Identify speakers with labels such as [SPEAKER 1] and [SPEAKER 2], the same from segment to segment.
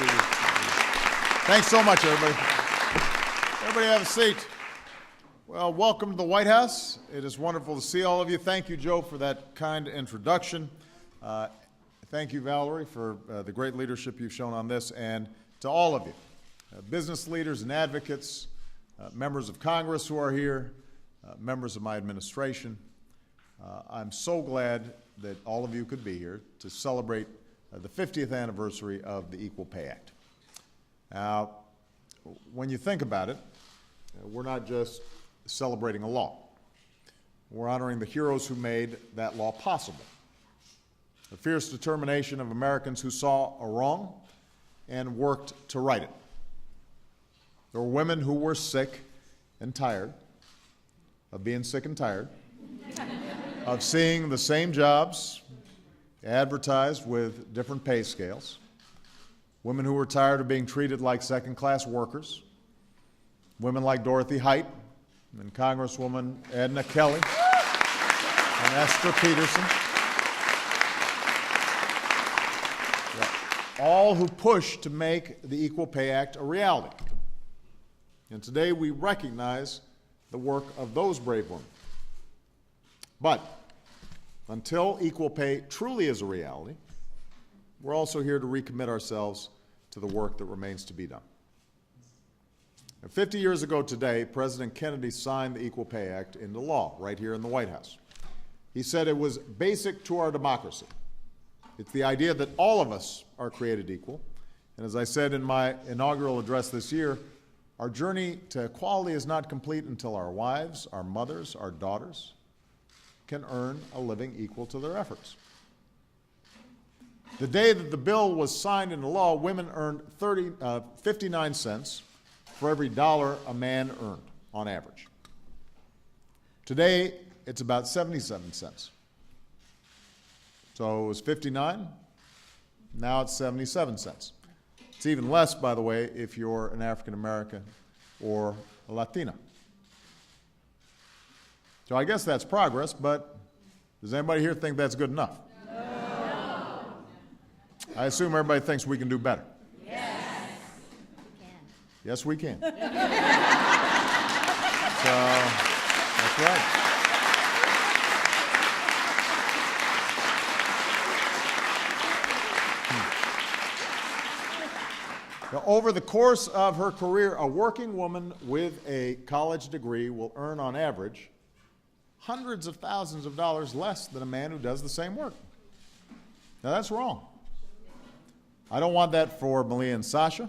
[SPEAKER 1] seated. Thanks so much, everybody. Everybody have a seat. Well, welcome to the White House. It is wonderful to see all of you. Thank you, Joe, for that kind introduction. Thank you, Valerie, for the great leadership you've shown on this, and to all of you, business leaders and advocates, members of Congress who are here, members of my administration. I'm so glad that all of you could be here to celebrate the 50th anniversary of the Equal Pay Act. Now, when you think about it, we're not just celebrating a law. We're honoring the heroes who made that law possible. The fierce determination of Americans who saw a wrong and worked to right it. There were women who were sick and tired of being sick and tired, of seeing the same jobs advertised with different pay scales, women who were tired of being treated like second-class workers, women like Dorothy Height and Congresswoman Edna Kelly and Esther Peterson, all who pushed to make the Equal Pay Act a reality. And today we recognize the work of those brave women. But until equal pay truly is a reality, we're also here to recommit ourselves to the work that remains to be done. 50 years ago today, President Kennedy signed the Equal Pay Act into law right here in the White House. He said it was basic to our democracy. It's the idea that all of us are created equal. And as I said in my inaugural address this year, our journey to equality is not complete until our wives, our mothers, our daughters can earn a living equal to their efforts. The day that the bill was signed into law, women earned 59 cents for every dollar a man earned on average. Today, it's about 77 cents. So it was 59, now it's 77 cents. It's even less, by the way, if you're an African American or a Latina. So I guess that's progress, but does anybody here think that's good enough? No. I assume everybody thinks we can do better.
[SPEAKER 2] Yes.
[SPEAKER 1] Yes, we can. So that's right. Now, over the course of her career, a working woman with a college degree will earn, on average, hundreds of thousands of dollars less than a man who does the same work. Now, that's wrong. I don't want that for Malia and Sasha.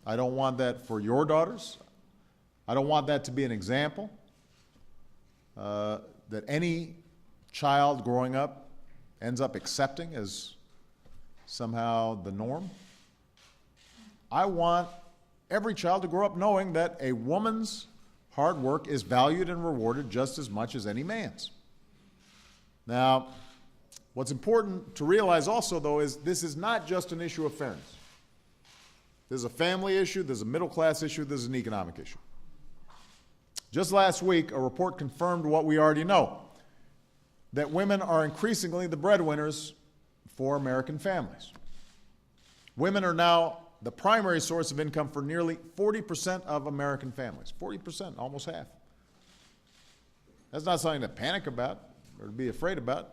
[SPEAKER 1] I don't want that for your daughters. I don't want that to be an example that any child growing up ends up accepting as somehow the norm. I want every child to grow up knowing that a woman's hard work is valued and rewarded just as much as any man's. Now, what's important to realize also, though, is this is not just an issue of fairness. There's a family issue, there's a middle-class issue, there's an economic issue. Just last week, a report confirmed what we already know, that women are increasingly the breadwinners for American families. Women are now the primary source of income for nearly 40% of American families. 40%, almost half. That's not something to panic about or to be afraid about.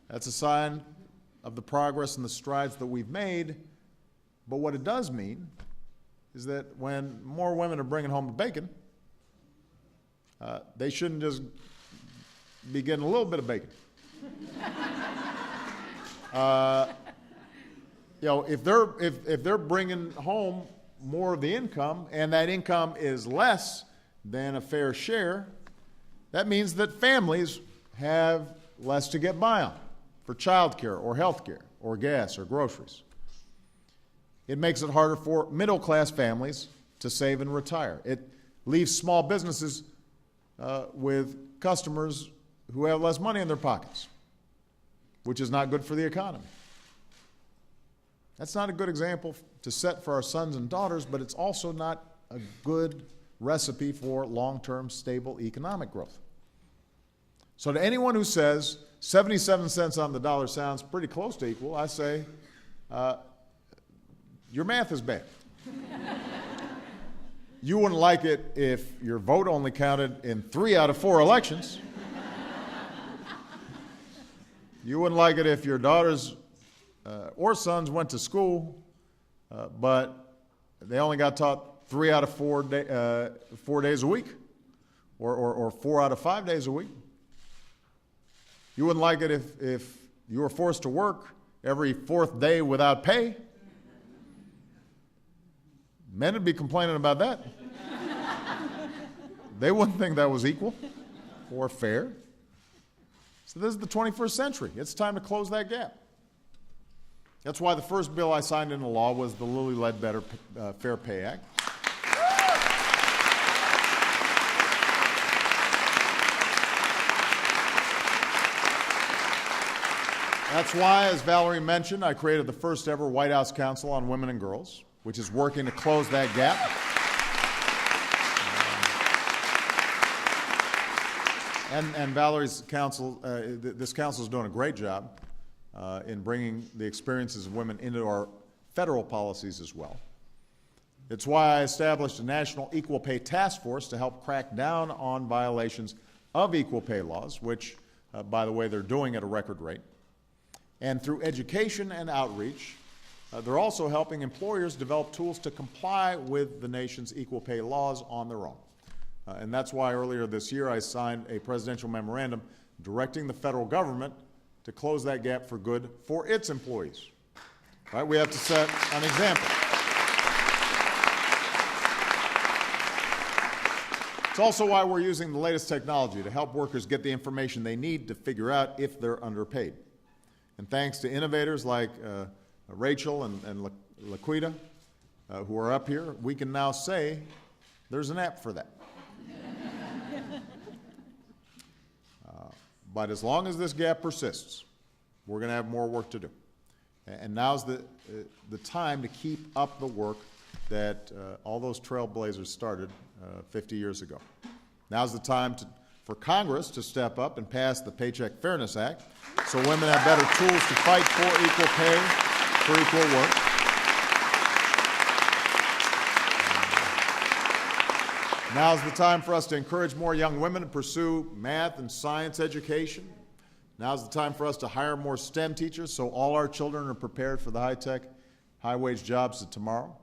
[SPEAKER 1] That's a sign of the progress and the strides that we've made. But what it does mean is that when more women are bringing home the bacon, they shouldn't just be getting a little bit of bacon. If they're bringing home more of the income, and that income is less than a fair share, that means that families have less to get by on for child care or health care or gas or groceries. It makes it harder for middle-class families to save and retire. It leaves small businesses with customers who have less money in their pockets, which is not good for the economy. That's not a good example to set for our sons and daughters, but it's also not a good recipe for long-term stable economic growth. So to anyone who says 77 cents on the dollar sounds pretty close to equal, I say your math is bad. You wouldn't like it if your vote only counted in 3 out of 4 elections. You wouldn't like it if your daughters or sons went to school, but they only got taught 3 out of 4 days a week, or 4 out of 5 days a week. You wouldn't like it if you were forced to work every 4th day without pay. Men would be complaining about that. They wouldn't think that was equal or fair. So this is the 21st century. It's time to close that gap. That's why the first bill I signed into law was the Lilly Ledbetter Fair Pay Act. That's why, as Valerie mentioned, I created the first ever White House Council on Women and Girls, which is working to close that gap. And Valerie's council, this council is doing a great job in bringing the experiences of women into our federal policies as well. It's why I established a National Equal Pay Task Force to help crack down on violations of equal pay laws, which, by the way, they're doing at a record rate. And through education and outreach, they're also helping employers develop tools to comply with the nation's equal pay laws on their own. And that's why earlier this year I signed a presidential memorandum directing the federal government to close that gap for good for its employees. Right? We have to set an example. It's also why we're using the latest technology to help workers get the information they need to figure out if they're underpaid. And thanks to innovators like Rachel and Laquita, who are up here, we can now say there's an app for that. But as long as this gap persists, we're going to have more work to do. And now's the time to keep up the work that all those trailblazers started 50 years ago. Now's the time for Congress to step up and pass the Paycheck Fairness Act so women have better tools to fight for equal pay, for equal work. Now's the time for us to encourage more young women to pursue math and science education. Now's the time for us to hire more STEM teachers so all our children are prepared for the high-tech, high-wage jobs of tomorrow.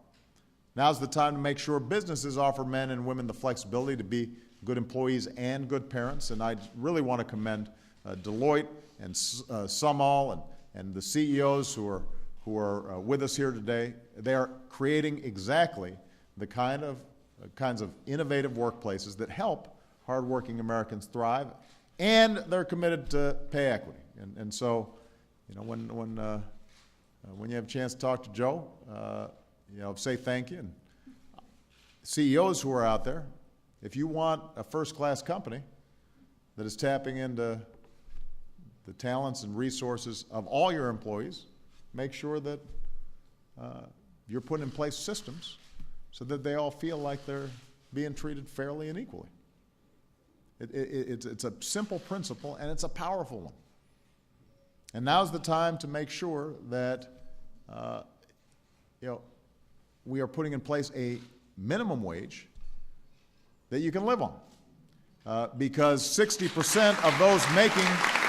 [SPEAKER 1] Now's the time to make sure businesses offer men and women the flexibility to be good employees and good parents. And I really want to commend Deloitte and Sumall and the CEOs who are with us here today. They are creating exactly the kinds of innovative workplaces that help hardworking Americans thrive, and they're committed to pay equity. And so, you know, when you have a chance to talk to Joe, you know, say thank you. And CEOs who are out there, if you want a first-class company that is tapping into the talents and resources of all your employees, make sure that you're putting in place systems so that they all feel like they're being treated fairly and equally. It's a simple principle, and it's a powerful one. And now's the time to make sure that you know, we are putting in place a minimum wage that you can live on, because 60% of those making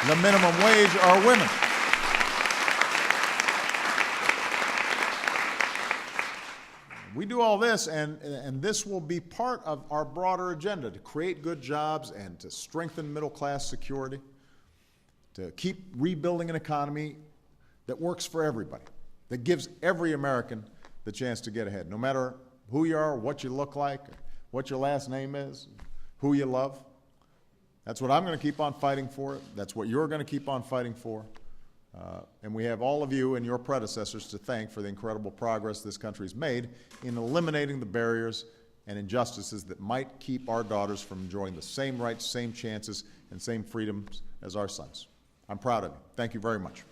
[SPEAKER 1] the minimum wage are women. We do all this, and this will be part of our broader agenda to create good jobs and to strengthen middle-class security, to keep rebuilding an economy that works for everybody, that gives every American the chance to get ahead, no matter who you are, what you look like, what your last name is, who you love. That's what I'm going to keep on fighting for. That's what you're going to keep on fighting for. And we have all of you and your predecessors to thank for the incredible progress this country's made in eliminating the barriers and injustices that might keep our daughters from enjoying the same rights, same chances, and same freedoms as our sons. I'm proud of you. Thank you very much.